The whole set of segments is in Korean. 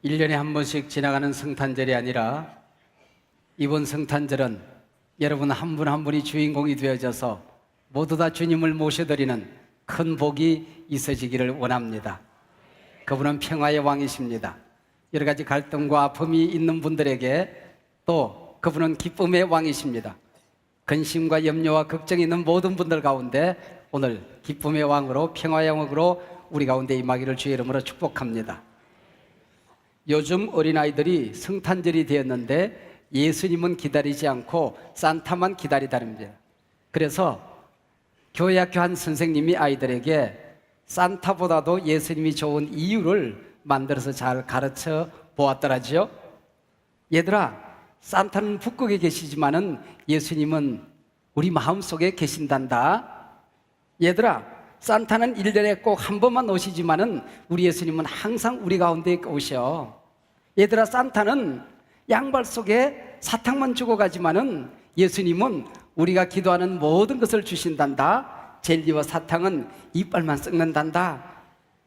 1년에 한 번씩 지나가는 성탄절이 아니라 이번 성탄절은 여러분 한 분 한 분이 주인공이 되어져서 모두 다 주님을 모셔드리는 큰 복이 있어지기를 원합니다. 그분은 평화의 왕이십니다. 여러 가지 갈등과 아픔이 있는 분들에게 또 그분은 기쁨의 왕이십니다. 근심과 염려와 걱정이 있는 모든 분들 가운데 오늘 기쁨의 왕으로 평화의 왕으로 우리 가운데 임하기를 주의 이름으로 축복합니다. 요즘 어린아이들이 성탄절이 되었는데 예수님은 기다리지 않고 산타만 기다리다닙니다. 그래서 교회 학교 한 선생님이 아이들에게 산타보다도 예수님이 좋은 이유를 만들어서 잘 가르쳐 보았더라지요. 얘들아, 산타는 북극에 계시지만은 예수님은 우리 마음속에 계신단다. 얘들아, 산타는 1년에 꼭 한 번만 오시지만은 우리 예수님은 항상 우리 가운데 오셔. 얘들아, 산타는 양발 속에 사탕만 주고 가지만은 예수님은 우리가 기도하는 모든 것을 주신단다. 젤리와 사탕은 이빨만 썩는단다.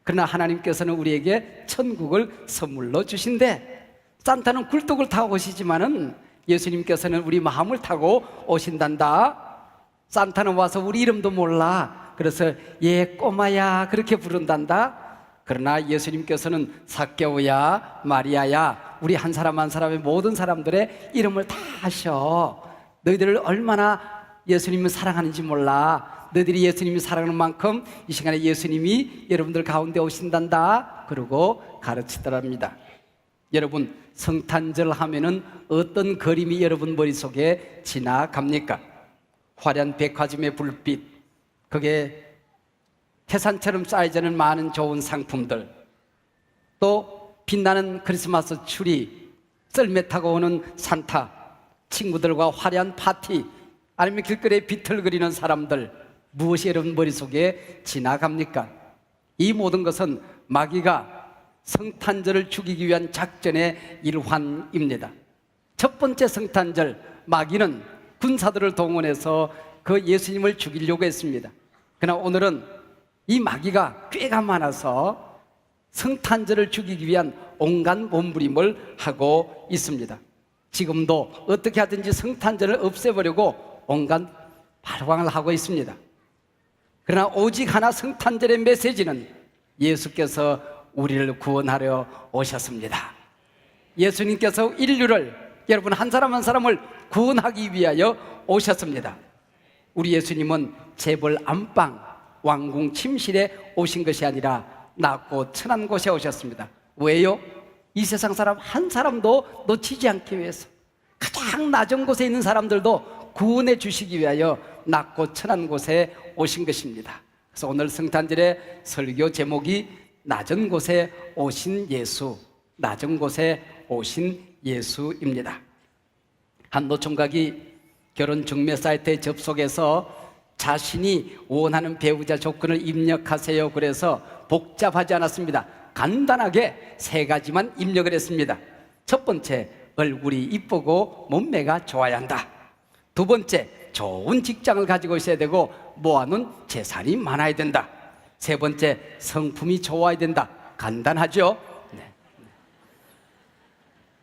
그러나 하나님께서는 우리에게 천국을 선물로 주신대. 산타는 굴뚝을 타고 오시지만은 예수님께서는 우리 마음을 타고 오신단다. 산타는 와서 우리 이름도 몰라. 그래서 얘 꼬마야 그렇게 부른단다. 그러나 예수님께서는 삭개오야 마리아야 우리 한 사람 한 사람의 모든 사람들의 이름을 다 아셔. 너희들을 얼마나 예수님을 사랑하는지 몰라. 너희들이 예수님이 사랑하는 만큼 이 시간에 예수님이 여러분들 가운데 오신단다. 그러고 가르치더랍니다. 여러분, 성탄절 하면은 어떤 그림이 여러분 머릿속에 지나갑니까? 화려한 백화점의 불빛, 그게 태산처럼 쌓여지는 많은 좋은 상품들, 또 빛나는 크리스마스 추리, 썰매 타고 오는 산타, 친구들과 화려한 파티, 아니면 길거리에 비틀거리는 사람들, 무엇이 여러분 머릿속에 지나갑니까? 이 모든 것은 마귀가 성탄절을 죽이기 위한 작전의 일환입니다. 첫 번째 성탄절, 마귀는 군사들을 동원해서 그 예수님을 죽이려고 했습니다. 그러나 오늘은 이 마귀가 꽤가 많아서 성탄절을 죽이기 위한 온갖 몸부림을 하고 있습니다. 지금도 어떻게 하든지 성탄절을 없애버리고 온갖 발광을 하고 있습니다. 그러나 오직 하나 성탄절의 메시지는 예수께서 우리를 구원하려 오셨습니다. 예수님께서 인류를, 여러분 한 사람 한 사람을 구원하기 위하여 오셨습니다. 우리 예수님은 재벌 안방 왕궁 침실에 오신 것이 아니라 낮고 천한 곳에 오셨습니다. 왜요? 이 세상 사람 한 사람도 놓치지 않기 위해서, 가장 낮은 곳에 있는 사람들도 구원해 주시기 위하여 낮고 천한 곳에 오신 것입니다. 그래서 오늘 성탄절의 설교 제목이 낮은 곳에 오신 예수, 낮은 곳에 오신 예수입니다. 한 노총각이 결혼 중매 사이트에 접속해서 자신이 원하는 배우자 조건을 입력하세요. 그래서 복잡하지 않았습니다. 간단하게 3가지만 입력을 했습니다. 첫 번째, 얼굴이 이쁘고 몸매가 좋아야 한다. 두 번째, 좋은 직장을 가지고 있어야 되고 모아놓은 재산이 많아야 된다. 세 번째, 성품이 좋아야 된다. 간단하죠? 네.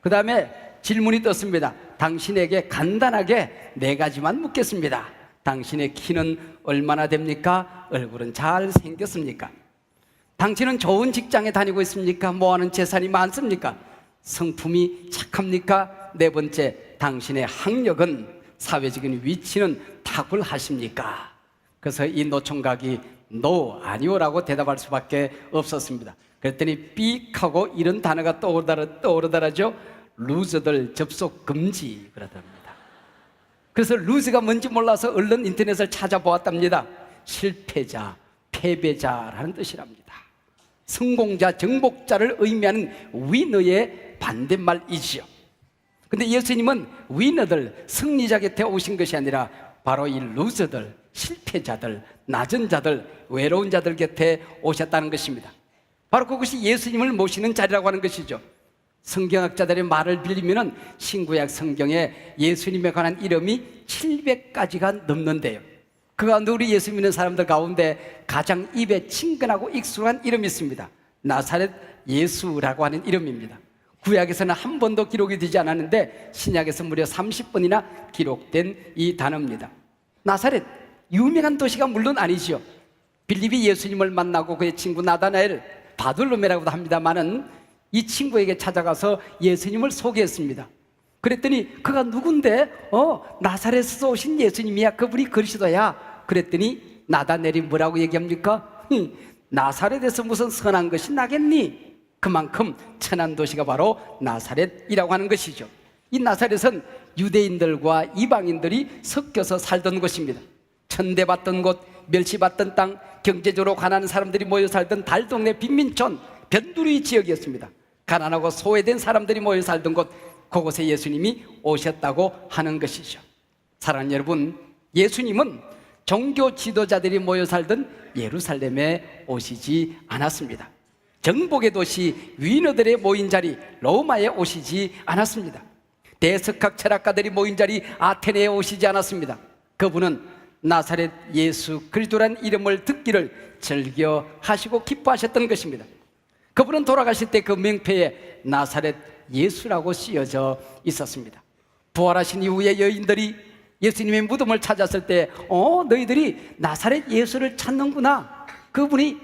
그 다음에 질문이 떴습니다. 당신에게 간단하게 4가지만 묻겠습니다. 당신의 키는 얼마나 됩니까? 얼굴은 잘 생겼습니까? 당신은 좋은 직장에 다니고 있습니까? 모아놓은 재산이 많습니까? 성품이 착합니까? 4번째, 당신의 학력은, 사회적인 위치는 탁월하십니까? 그래서 이 노총각이 No, 아니오라고 대답할 수밖에 없었습니다. 그랬더니 삑 하고 이런 단어가 떠오르더라죠. 루저들 접속 금지 그러답니다. 그래서 루즈가 뭔지 몰라서 얼른 인터넷을 찾아보았답니다. 실패자, 패배자라는 뜻이랍니다. 성공자, 정복자를 의미하는 위너의 반대말이지요. 근데 예수님은 위너들, 승리자 곁에 오신 것이 아니라 바로 이 루저들, 실패자들, 낮은 자들, 외로운 자들 곁에 오셨다는 것입니다. 바로 그것이 예수님을 모시는 자리라고 하는 것이죠. 성경학자들의 말을 빌리면 신구약 성경에 예수님에 관한 이름이 700가지가 넘는데요. 그 가운데 우리 예수 믿는 사람들 가운데 가장 입에 친근하고 익숙한 이름이 있습니다. 나사렛 예수라고 하는 이름입니다. 구약에서는 한 번도 기록이 되지 않았는데 신약에서 무려 30번이나 기록된 이 단어입니다. 나사렛, 유명한 도시가 물론 아니지요. 빌립이 예수님을 만나고 그의 친구 나다나엘, 바돌로메라고도 합니다만은 이 친구에게 찾아가서 예수님을 소개했습니다. 그랬더니 그가 누군데? 나사렛에서 오신 예수님이야. 그분이 그리스도야. 그랬더니 나다나엘이 뭐라고 얘기합니까? 나사렛에서 무슨 선한 것이 나겠니? 그만큼 천한 도시가 바로 나사렛이라고 하는 것이죠. 이 나사렛은 유대인들과 이방인들이 섞여서 살던 곳입니다. 천대받던 곳, 멸시받던 땅, 경제적으로 가난한 사람들이 모여 살던 달동네 빈민촌, 변두리 지역이었습니다. 가난하고 소외된 사람들이 모여 살던 곳, 그곳에 예수님이 오셨다고 하는 것이죠. 사랑하는 여러분, 예수님은 종교 지도자들이 모여 살던 예루살렘에 오시지 않았습니다. 정복의 도시 위너들의 모인 자리 로마에 오시지 않았습니다. 대석학 철학가들이 모인 자리 아테네에 오시지 않았습니다. 그분은 나사렛 예수 그리스도란 이름을 듣기를 즐겨 하시고 기뻐하셨던 것입니다. 그분은 돌아가실 때 그 명패에 나사렛 예수라고 쓰여져 있었습니다. 부활하신 이후에 여인들이 예수님의 무덤을 찾았을 때 너희들이 나사렛 예수를 찾는구나. 그분이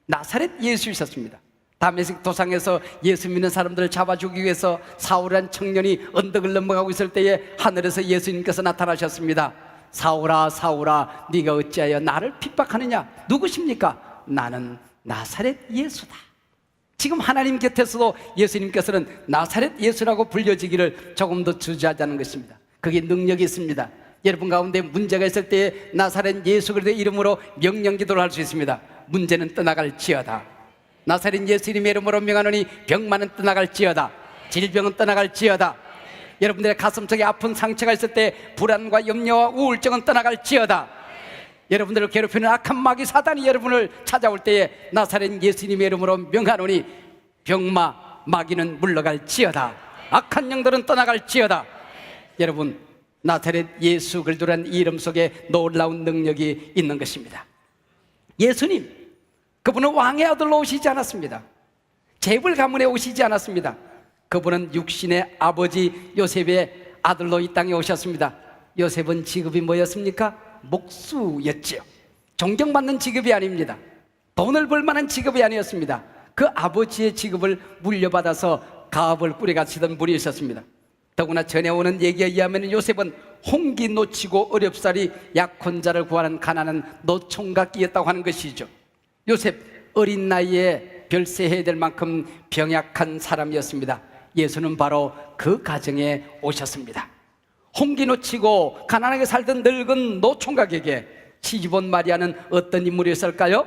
나사렛 예수이셨습니다. 다메섹 도상에서 예수 믿는 사람들을 잡아 주기 위해서 사울이라는 청년이 언덕을 넘어가고 있을 때에 하늘에서 예수님께서 나타나셨습니다. 사울아 사울아 네가 어찌하여 나를 핍박하느냐? 누구십니까? 나는 나사렛 예수다. 지금 하나님 곁에서도 예수님께서는 나사렛 예수라고 불려지기를 조금 더 주저하자는 것입니다. 그게 능력이 있습니다. 여러분 가운데 문제가 있을 때에 나사렛 예수 그리스도의 이름으로 명령기도를 할 수 있습니다. 문제는 떠나갈지어다. 나사렛 예수님의 이름으로 명하노니 병만은 떠나갈지어다. 질병은 떠나갈지어다. 여러분들의 가슴속에 아픈 상처가 있을 때 불안과 염려와 우울증은 떠나갈지어다. 여러분들을 괴롭히는 악한 마귀 사단이 여러분을 찾아올 때에 나사렛 예수님의 이름으로 명하노니 병마 마귀는 물러갈지어다. 악한 영들은 떠나갈지어다. 여러분, 나사렛 예수 그리스도라는 이름 속에 놀라운 능력이 있는 것입니다. 예수님, 그분은 왕의 아들로 오시지 않았습니다. 재벌 가문에 오시지 않았습니다. 그분은 육신의 아버지 요셉의 아들로 이 땅에 오셨습니다. 요셉은 직업이 뭐였습니까? 목수였지요. 존경받는 직업이 아닙니다. 돈을 벌 만한 직업이 아니었습니다. 그 아버지의 직업을 물려받아서 가업을 꾸려가시던 분이 있었습니다. 더구나 전해오는 얘기에 의하면 요셉은 홍기 놓치고 어렵사리 약혼자를 구하는 가난한 노총각이었다고 하는 것이죠. 요셉 어린 나이에 별세해야 될 만큼 병약한 사람이었습니다. 예수는 바로 그 가정에 오셨습니다. 홍기 놓치고 가난하게 살던 늙은 노총각에게 시집온 마리아는 어떤 인물이었을까요?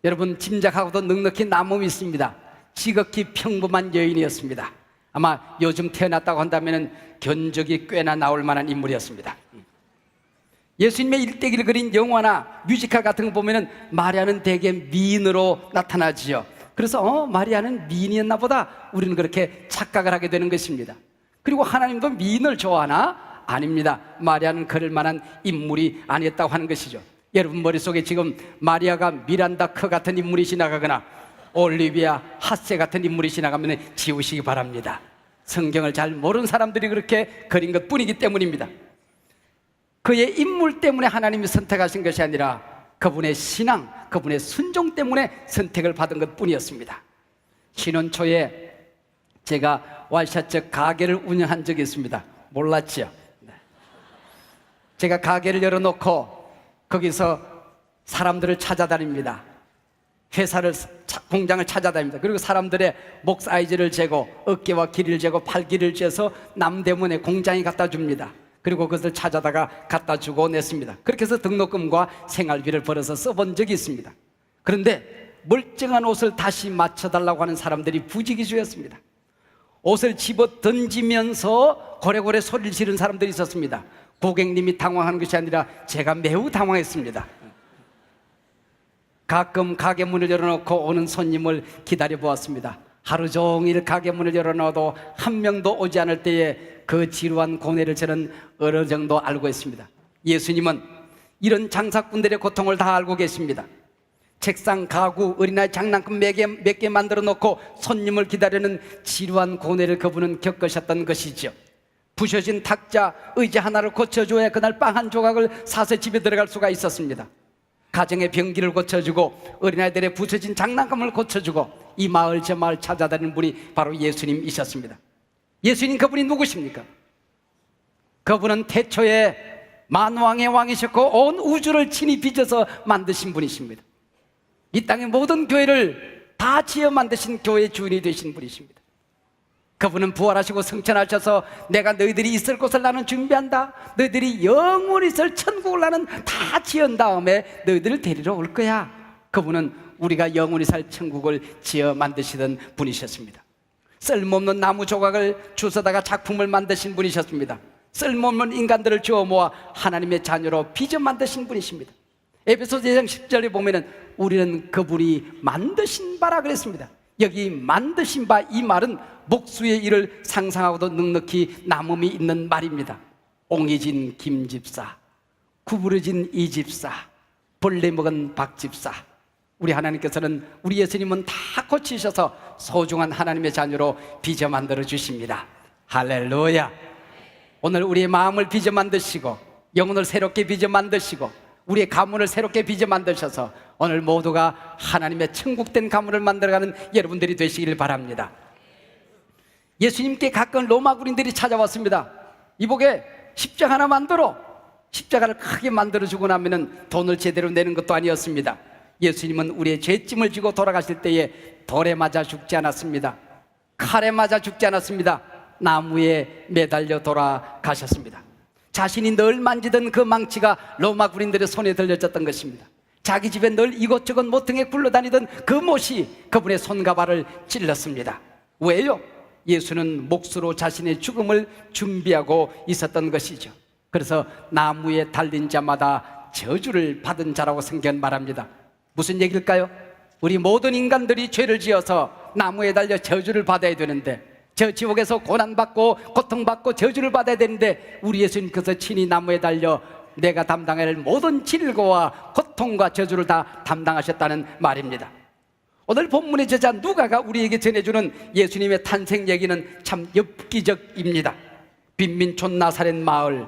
여러분 짐작하고도 넉넉히 남음이 있습니다. 지극히 평범한 여인이었습니다. 아마 요즘 태어났다고 한다면 견적이 꽤나 나올 만한 인물이었습니다. 예수님의 일대기를 그린 영화나 뮤지컬 같은 거 보면은 마리아는 대개 미인으로 나타나지요. 그래서 마리아는 미인이었나 보다 우리는 그렇게 착각을 하게 되는 것입니다. 그리고 하나님도 미인을 좋아하나? 아닙니다. 마리아는 그럴 만한 인물이 아니었다고 하는 것이죠. 여러분 머릿속에 지금 마리아가 미란다 커 같은 인물이 지나가거나 올리비아 하세 같은 인물이 지나가면 지우시기 바랍니다. 성경을 잘 모르는 사람들이 그렇게 그린 것 뿐이기 때문입니다. 그의 인물 때문에 하나님이 선택하신 것이 아니라 그분의 신앙, 그분의 순종 때문에 선택을 받은 것 뿐이었습니다. 신혼 초에 제가 와이셔츠 가게를 운영한 적이 있습니다. 몰랐죠? 제가 가게를 열어놓고 거기서 사람들을 찾아다닙니다. 공장을 찾아다닙니다. 그리고 사람들의 목 사이즈를 재고 어깨와 길이를 재고 팔 길이를 재서 남대문에 공장에 갖다 줍니다. 그리고 그것을 찾아다가 갖다 주고 냈습니다. 그렇게 해서 등록금과 생활비를 벌어서 써본 적이 있습니다. 그런데 멀쩡한 옷을 다시 맞춰달라고 하는 사람들이 부지기수였습니다. 옷을 집어 던지면서 고래고래 소리를 지르는 사람들이 있었습니다. 고객님이 당황하는 것이 아니라 제가 매우 당황했습니다. 가끔 가게 문을 열어놓고 오는 손님을 기다려보았습니다. 하루 종일 가게 문을 열어놔도 한 명도 오지 않을 때에 그 지루한 고뇌를 저는 어느 정도 알고 있습니다. 예수님은 이런 장사꾼들의 고통을 다 알고 계십니다. 책상, 가구, 어린아이 장난감 몇 개 만들어 놓고 손님을 기다리는 지루한 고뇌를 그분은 겪으셨던 것이죠. 부셔진 탁자, 의자 하나를 고쳐줘야 그날 빵 한 조각을 사서 집에 들어갈 수가 있었습니다. 가정의 변기를 고쳐주고 어린아이들의 부서진 장난감을 고쳐주고 이 마을 저 마을 찾아다니는 분이 바로 예수님이셨습니다. 예수님, 그분이 누구십니까? 그분은 태초에 만왕의 왕이셨고 온 우주를 친히 빚어서 만드신 분이십니다. 이 땅의 모든 교회를 다 지어 만드신 교회의 주인이 되신 분이십니다. 그분은 부활하시고 승천하셔서 내가 너희들이 있을 곳을 나는 준비한다, 너희들이 영원히 있을 천국을 나는 다 지은 다음에 너희들을 데리러 올 거야. 그분은 우리가 영원히 살 천국을 지어 만드시던 분이셨습니다. 쓸모없는 나무 조각을 주워다가 작품을 만드신 분이셨습니다. 쓸모없는 인간들을 주워 모아 하나님의 자녀로 빚어 만드신 분이십니다. 에베소서 2장 10절에 보면은 우리는 그분이 만드신 바라 그랬습니다. 여기 만드신 바, 이 말은 목수의 일을 상상하고도 넉넉히 남음이 있는 말입니다. 옹이진 김집사, 구부러진 이집사, 벌레 먹은 박집사. 우리 하나님께서는, 우리 예수님은 다 고치셔서 소중한 하나님의 자녀로 빚어 만들어 주십니다. 할렐루야. 오늘 우리의 마음을 빚어 만드시고 영혼을 새롭게 빚어 만드시고 우리의 가문을 새롭게 빚어 만드셔서 오늘 모두가 하나님의 천국된 가문을 만들어가는 여러분들이 되시길 바랍니다. 예수님께 가까운 로마 군인들이 찾아왔습니다. 이복에 십자가 하나 만들어. 십자가를 크게 만들어주고 나면 돈을 제대로 내는 것도 아니었습니다. 예수님은 우리의 죄짐을 지고 돌아가실 때에 돌에 맞아 죽지 않았습니다. 칼에 맞아 죽지 않았습니다. 나무에 매달려 돌아가셨습니다. 자신이 늘 만지던 그 망치가 로마 군인들의 손에 들려졌던 것입니다. 자기 집에 늘 이곳저곳 모퉁이에 굴러다니던 그 못이 그분의 손과 발을 찔렀습니다. 왜요? 예수는 몫으로 자신의 죽음을 준비하고 있었던 것이죠. 그래서 나무에 달린 자마다 저주를 받은 자라고 성경은 말합니다. 무슨 얘기일까요? 우리 모든 인간들이 죄를 지어서 나무에 달려 저주를 받아야 되는데, 저 지옥에서 고난받고 고통받고 저주를 받아야 되는데, 우리 예수님께서 친히 나무에 달려 내가 담당해야 할 모든 질고와 고통과 저주를 다 담당하셨다는 말입니다. 오늘 본문의 저자 누가가 우리에게 전해주는 예수님의 탄생 얘기는 참 엽기적입니다. 빈민촌 나사렛 마을,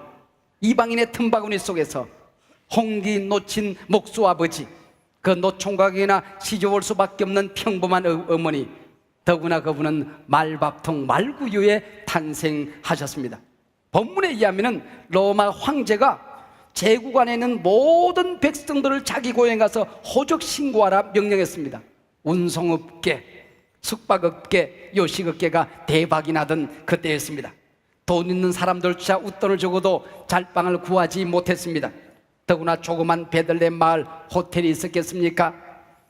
이방인의 틈바구니 속에서 홍기 놓친 목수 아버지, 그 노총각이나 시집올 수밖에 없는 평범한 어머니, 더구나 그분은 말밥통 말구유에 탄생하셨습니다. 본문에 의하면 로마 황제가 제국 안에 있는 모든 백성들을 자기 고향에 가서 호적 신고하라 명령했습니다. 운송업계, 숙박업계, 요식업계가 대박이 나던 그때였습니다. 돈 있는 사람들조차 웃돈을 적어도 잘방을 구하지 못했습니다. 더구나 조그만 베들레헴 마을 호텔이 있었겠습니까?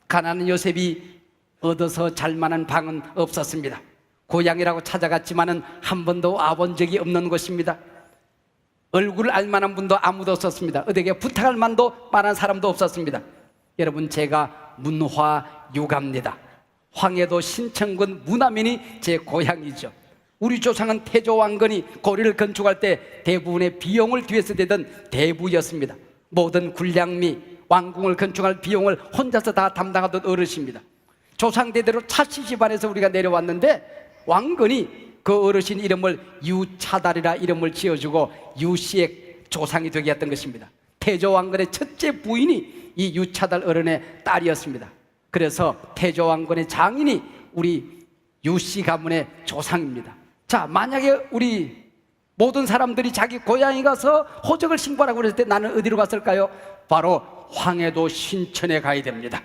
가난한 요셉이 얻어서 잘만한 방은 없었습니다. 고향이라고 찾아갔지만은 한 번도 와본 적이 없는 곳입니다. 얼굴을 알만한 분도 아무도 없었습니다. 어디에 부탁할 만한 사람도 없었습니다. 여러분, 제가 문화유가입니다. 황해도 신천군 문화면이 제 고향이죠. 우리 조상은 태조 왕건이 고리를 건축할 때 대부분의 비용을 뒤에서 대던 대부였습니다. 모든 군량미, 왕궁을 건축할 비용을 혼자서 다 담당하던 어르신입니다. 조상대대로 차씨 집안에서 우리가 내려왔는데 왕건이 그 어르신 이름을 유차달이라 이름을 지어주고 유씨의 조상이 되게 했던 것입니다. 태조 왕건의 첫째 부인이 이 유차달 어른의 딸이었습니다. 그래서 태조 왕건의 장인이 우리 유씨 가문의 조상입니다. 자, 만약에 우리 모든 사람들이 자기 고향에 가서 호적을 신고하라고 그랬을 때 나는 어디로 갔을까요? 바로 황해도 신천에 가야 됩니다.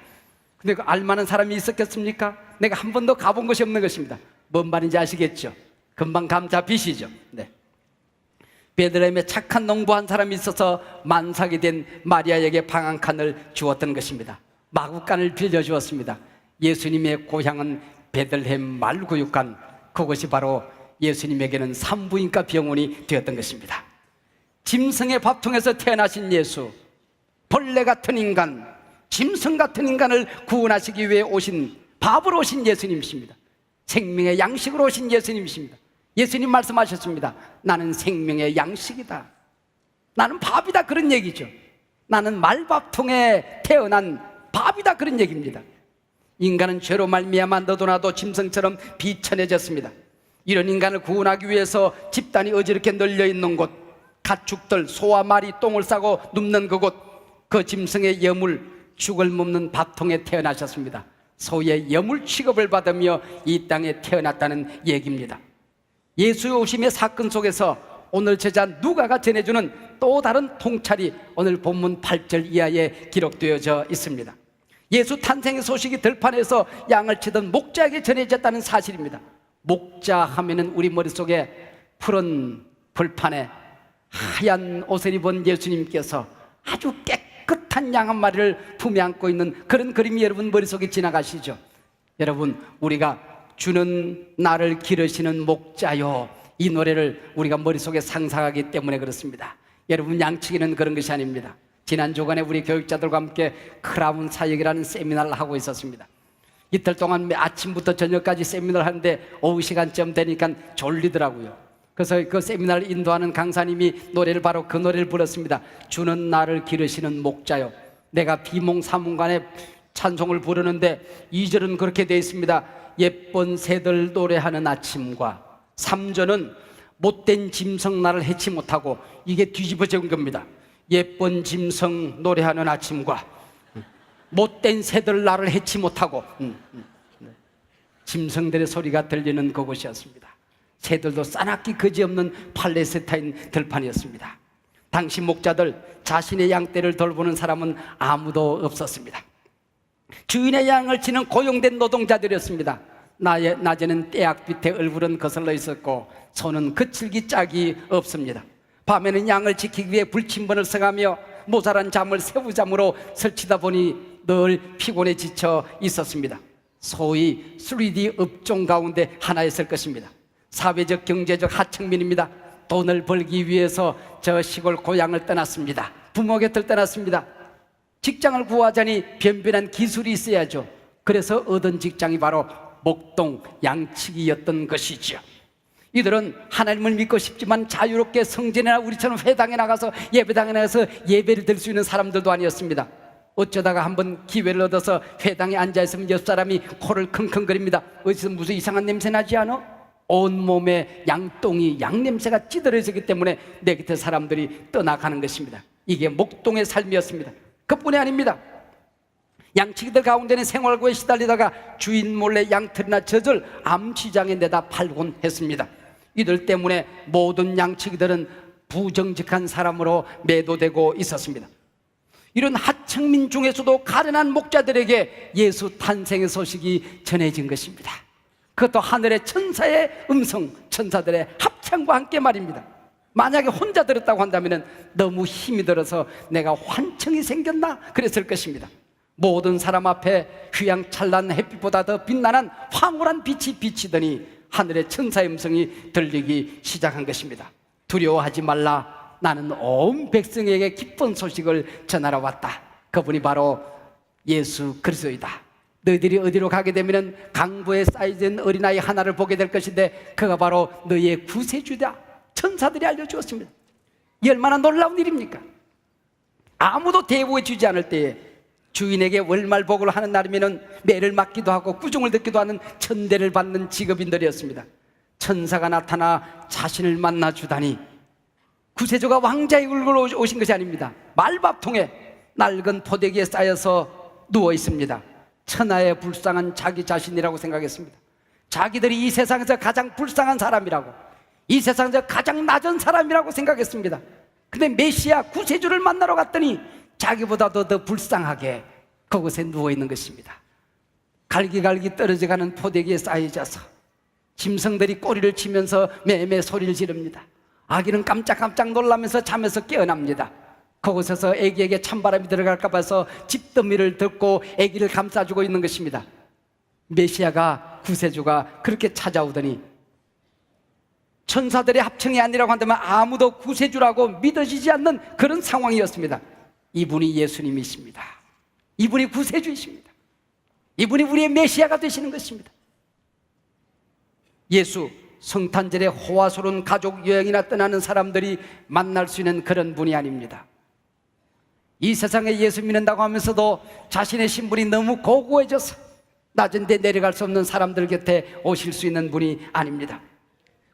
근데 그 알만한 사람이 있었겠습니까? 내가 한 번도 가본 것이 없는 것입니다. 뭔 말인지 아시겠죠? 금방 감 잡히시죠? 네. 베들레헴에 착한 농부 한 사람이 있어서 만삭이 된 마리아에게 방 한 칸을 주었던 것입니다. 마구간을 빌려주었습니다. 예수님의 고향은 베들레헴 말구육간, 그것이 바로 예수님에게는 산부인과 병원이 되었던 것입니다. 짐승의 밥통에서 태어나신 예수, 벌레 같은 인간, 짐승 같은 인간을 구원하시기 위해 오신, 밥으로 오신 예수님이십니다. 생명의 양식으로 오신 예수님이십니다. 예수님 말씀하셨습니다. 나는 생명의 양식이다, 나는 밥이다, 그런 얘기죠. 나는 말밥통에 태어난 밥이다, 그런 얘기입니다. 인간은 죄로 말미암아 너도 나도 짐승처럼 비천해졌습니다. 이런 인간을 구원하기 위해서 집단이 어지럽게 널려있는 곳, 가축들, 소와 말이 똥을 싸고 눕는 그곳, 그 짐승의 여물, 죽을 먹는 밥통에 태어나셨습니다. 소의 여물 취급을 받으며 이 땅에 태어났다는 얘기입니다. 예수의 오심의 사건 속에서 오늘 제자 누가가 전해주는 또 다른 통찰이 오늘 본문 8절 이하에 기록되어져 있습니다. 예수 탄생의 소식이 들판에서 양을 치던 목자에게 전해졌다는 사실입니다. 목자 하면은 우리 머릿속에 푸른 불판에 하얀 옷을 입은 예수님께서 아주 깨끗한 양 한 마리를 품에 안고 있는 그런 그림이 여러분 머릿속에 지나가시죠? 여러분, 우리가 주는 나를 기르시는 목자요, 이 노래를 우리가 머릿속에 상상하기 때문에 그렇습니다. 여러분, 양치기는 그런 것이 아닙니다. 지난 주간에 우리 교육자들과 함께 크라운 사역이라는 세미나를 하고 있었습니다. 이틀 동안 아침부터 저녁까지 세미나를 하는데 오후 시간쯤 되니까 졸리더라고요. 그래서 그 세미나를 인도하는 강사님이 노래를, 바로 그 노래를 불렀습니다. 주는 나를 기르시는 목자요. 내가 비몽사몽간에 찬송을 부르는데 2절은 그렇게 되어 있습니다. 예쁜 새들 노래하는 아침과, 3절은 못된 짐승 나를 해치 못하고, 이게 뒤집어 적은 겁니다. 예쁜 짐승 노래하는 아침과 못된 새들 나를 해치 못하고, 짐승들의 소리가 들리는 그곳이었습니다. 새들도 싸납기 그지없는 팔레스타인 들판이었습니다. 당시 목자들, 자신의 양떼를 돌보는 사람은 아무도 없었습니다. 주인의 양을 치는 고용된 노동자들이었습니다. 낮에는 떼약빛에 얼굴은 거슬러 있었고 손은 거칠기 짝이 없습니다. 밤에는 양을 지키기 위해 불침번을 써가며 모자란 잠을 새우잠으로 설치다 보니 늘 피곤에 지쳐 있었습니다. 소위 3D 업종 가운데 하나였을 것입니다. 사회적 경제적 하층민입니다. 돈을 벌기 위해서 저 시골 고향을 떠났습니다. 부모 곁을 떠났습니다. 직장을 구하자니 변변한 기술이 있어야죠. 그래서 얻은 직장이 바로 목동 양치기였던 것이죠. 이들은 하나님을 믿고 싶지만 자유롭게 성전이나 우리처럼 회당에 나가서 예배당에 나가서 예배를 드릴 수 있는 사람들도 아니었습니다. 어쩌다가 한번 기회를 얻어서 회당에 앉아있으면 옆 사람이 코를 킁킁거립니다. 어디서 무슨 이상한 냄새 나지 않아? 온몸에 양똥이, 양냄새가 찌들어지기 때문에 내 곁에 사람들이 떠나가는 것입니다. 이게 목동의 삶이었습니다. 그뿐이 아닙니다. 양치기들 가운데는 생활고에 시달리다가 주인 몰래 양털이나 젖을 암시장에 내다 팔곤 했습니다. 이들 때문에 모든 양치기들은 부정직한 사람으로 매도되고 있었습니다. 이런 하층민 중에서도 가련한 목자들에게 예수 탄생의 소식이 전해진 것입니다. 그것도 하늘의 천사의 음성, 천사들의 합창과 함께 말입니다. 만약에 혼자 들었다고 한다면 너무 힘이 들어서 내가 환청이 생겼나 그랬을 것입니다. 모든 사람 앞에 휘황찬란한 햇빛보다 더 빛나는 황홀한 빛이 비치더니 하늘의 천사의 음성이 들리기 시작한 것입니다. 두려워하지 말라, 나는 온 백성에게 기쁜 소식을 전하러 왔다. 그분이 바로 예수 그리스도이다. 너희들이 어디로 가게 되면 강보에 쌓여진 어린아이 하나를 보게 될 것인데 그가 바로 너희의 구세주다. 천사들이 알려주었습니다. 이 얼마나 놀라운 일입니까? 아무도 대우해 주지 않을 때에 주인에게 월말복을 하는 날이면 매를 맞기도 하고 꾸중을 듣기도 하는 천대를 받는 직업인들이었습니다. 천사가 나타나 자신을 만나주다니, 구세주가 왕자의 얼굴로 오신 것이 아닙니다. 말밥통에 낡은 포대기에 쌓여서 누워 있습니다. 천하의 불쌍한 자기 자신이라고 생각했습니다. 자기들이 이 세상에서 가장 불쌍한 사람이라고, 이 세상에서 가장 낮은 사람이라고 생각했습니다. 근데 메시아 구세주를 만나러 갔더니 자기보다도 더 불쌍하게 그곳에 누워있는 것입니다. 갈기갈기 떨어져가는 포대기에 쌓여져서 짐승들이 꼬리를 치면서 매매 소리를 지릅니다. 아기는 깜짝깜짝 놀라면서 잠에서 깨어납니다. 그곳에서 아기에게 찬바람이 들어갈까 봐서 집더미를 듣고 아기를 감싸주고 있는 것입니다. 메시아가, 구세주가 그렇게 찾아오더니 천사들의 합청이 아니라고 한다면 아무도 구세주라고 믿어지지 않는 그런 상황이었습니다. 이분이 예수님이십니다. 이분이 구세주이십니다. 이분이 우리의 메시아가 되시는 것입니다. 예수, 성탄절에 호화스러운 가족 여행이나 떠나는 사람들이 만날 수 있는 그런 분이 아닙니다. 이 세상에 예수 믿는다고 하면서도 자신의 신분이 너무 고고해져서 낮은 데 내려갈 수 없는 사람들 곁에 오실 수 있는 분이 아닙니다.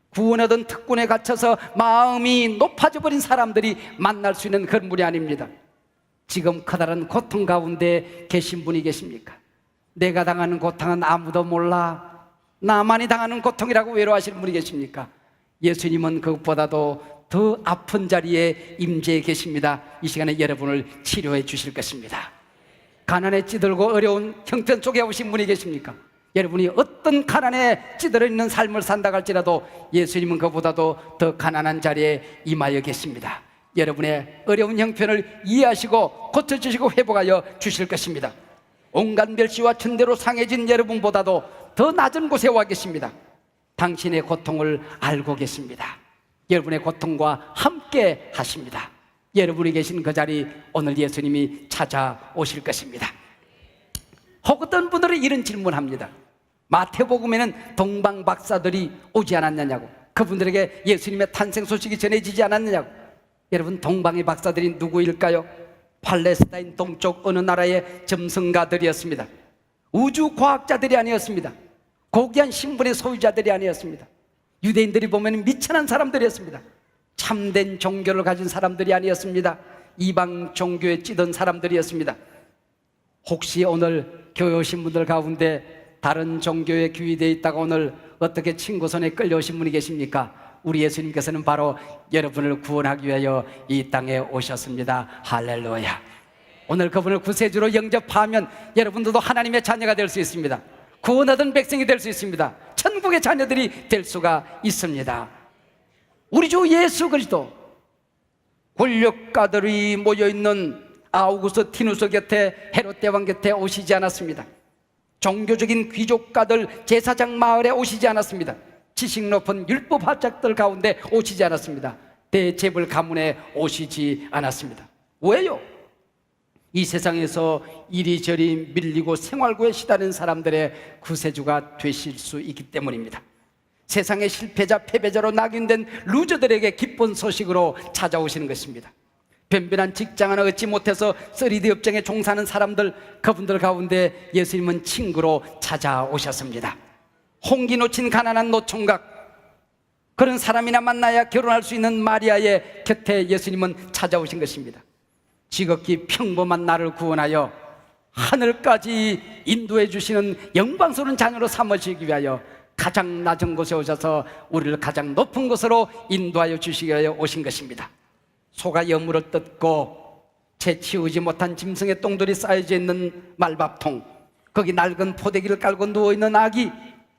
구원 얻은 특권에 갇혀서 마음이 높아져 버린 사람들이 만날 수 있는 그런 분이 아닙니다. 지금 커다란 고통 가운데 계신 분이 계십니까? 내가 당하는 고통은 아무도 몰라, 나만이 당하는 고통이라고 외로워하시는 분이 계십니까? 예수님은 그것보다도 더 아픈 자리에 임재해 계십니다. 이 시간에 여러분을 치료해 주실 것입니다. 가난에 찌들고 어려운 형편 속에 오신 분이 계십니까? 여러분이 어떤 가난에 찌들어 있는 삶을 산다고 할지라도 예수님은 그보다도 더 가난한 자리에 임하여 계십니다. 여러분의 어려운 형편을 이해하시고 고쳐주시고 회복하여 주실 것입니다. 온갖 멸시와 천대로 상해진 여러분보다도 더 낮은 곳에 와 계십니다. 당신의 고통을 알고 계십니다. 여러분의 고통과 함께 하십니다. 여러분이 계신 그 자리 오늘 예수님이 찾아오실 것입니다. 혹 어떤 분들은 이런 질문합니다. 마태복음에는 동방 박사들이 오지 않았느냐고, 그분들에게 예수님의 탄생 소식이 전해지지 않았느냐고. 여러분, 동방의 박사들이 누구일까요? 팔레스타인 동쪽 어느 나라의 점성가들이었습니다. 우주과학자들이 아니었습니다. 고귀한 신분의 소유자들이 아니었습니다. 유대인들이 보면 미천한 사람들이었습니다. 참된 종교를 가진 사람들이 아니었습니다. 이방 종교에 찌든 사람들이었습니다. 혹시 오늘 교회 오신 분들 가운데 다른 종교에 귀의되어 있다가 오늘 어떻게 친구 손에 끌려오신 분이 계십니까? 우리 예수님께서는 바로 여러분을 구원하기 위하여 이 땅에 오셨습니다. 할렐루야. 오늘 그분을 구세주로 영접하면 여러분들도 하나님의 자녀가 될 수 있습니다. 구원 얻은 백성이 될 수 있습니다. 천국의 자녀들이 될 수가 있습니다. 우리 주 예수 그리스도 권력가들이 모여있는 아우구스티누스 곁에 헤롯 대왕 곁에 오시지 않았습니다. 종교적인 귀족가들 제사장 마을에 오시지 않았습니다. 지식 높은 율법학자들 가운데 오시지 않았습니다. 대재벌 가문에 오시지 않았습니다. 왜요? 이 세상에서 이리저리 밀리고 생활고에 시달린 사람들의 구세주가 되실 수 있기 때문입니다. 세상의 실패자 패배자로 낙인된 루저들에게 기쁜 소식으로 찾아오시는 것입니다. 변변한 직장 하나 얻지 못해서 3D 업종에 종사하는 사람들, 그분들 가운데 예수님은 친구로 찾아오셨습니다. 홍기 놓친 가난한 노총각, 그런 사람이나 만나야 결혼할 수 있는 마리아의 곁에 예수님은 찾아오신 것입니다. 지극히 평범한 나를 구원하여 하늘까지 인도해 주시는 영광스러운 자녀로 삼으시기 위하여 가장 낮은 곳에 오셔서 우리를 가장 높은 곳으로 인도하여 주시기 위하여 오신 것입니다. 소가 여물을 뜯고 채치우지 못한 짐승의 똥들이 쌓여져 있는 말밥통, 거기 낡은 포대기를 깔고 누워있는 아기,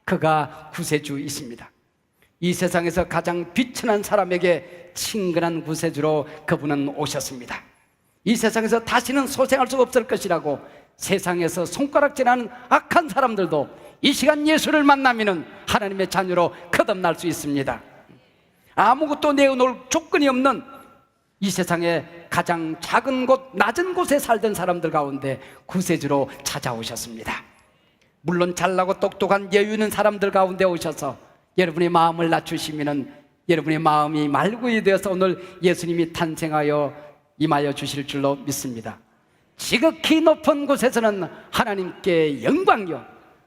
그가 구세주이십니다. 이 세상에서 가장 비천한 사람에게 친근한 구세주로 그분은 오셨습니다. 이 세상에서 다시는 소생할 수 없을 것이라고 세상에서 손가락질하는 악한 사람들도 이 시간 예수를 만나면 하나님의 자녀로 거듭날 수 있습니다. 아무것도 내어놓을 조건이 없는 이 세상에 가장 작은 곳, 낮은 곳에 살던 사람들 가운데 구세주로 찾아오셨습니다. 물론 잘나고 똑똑한 여유 있는 사람들 가운데 오셔서 여러분의 마음을 낮추시면 여러분의 마음이 말구이 되어서 오늘 예수님이 탄생하여 임하여 주실 줄로 믿습니다. 지극히 높은 곳에서는 하나님께 영광이요,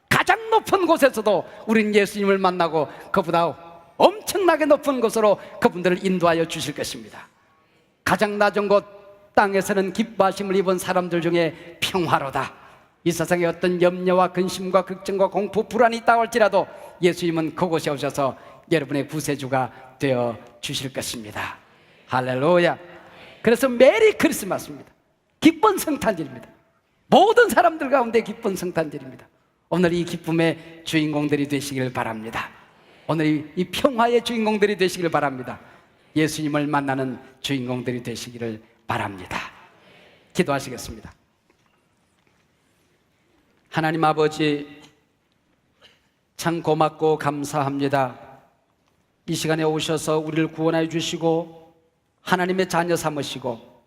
가장 높은 곳에서도 우린 예수님을 만나고 그보다 엄청나게 높은 곳으로 그분들을 인도하여 주실 것입니다. 가장 낮은 곳 땅에서는 기뻐하심을 입은 사람들 중에 평화로다, 이 세상에 어떤 염려와 근심과 걱정과 공포, 불안이 있다고 할지라도 예수님은 그곳에 오셔서 여러분의 구세주가 되어 주실 것입니다. 할렐루야. 그래서 메리 크리스마스입니다. 기쁜 성탄절입니다. 모든 사람들 가운데 기쁜 성탄절입니다. 오늘 이 기쁨의 주인공들이 되시길 바랍니다. 오늘 이 평화의 주인공들이 되시길 바랍니다. 예수님을 만나는 주인공들이 되시기를 바랍니다. 기도하시겠습니다. 하나님 아버지, 참 고맙고 감사합니다. 이 시간에 오셔서 우리를 구원하여 주시고 하나님의 자녀 삼으시고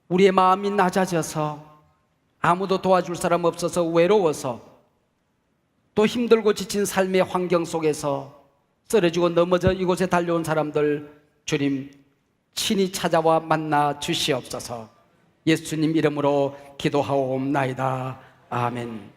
우리의 마음이 낮아져서 아무도 도와줄 사람 없어서 외로워서 또 힘들고 지친 삶의 환경 속에서 쓰러지고 넘어져 이곳에 달려온 사람들, 주님 친히 찾아와 만나 주시옵소서. 예수님 이름으로 기도하옵나이다. 아멘.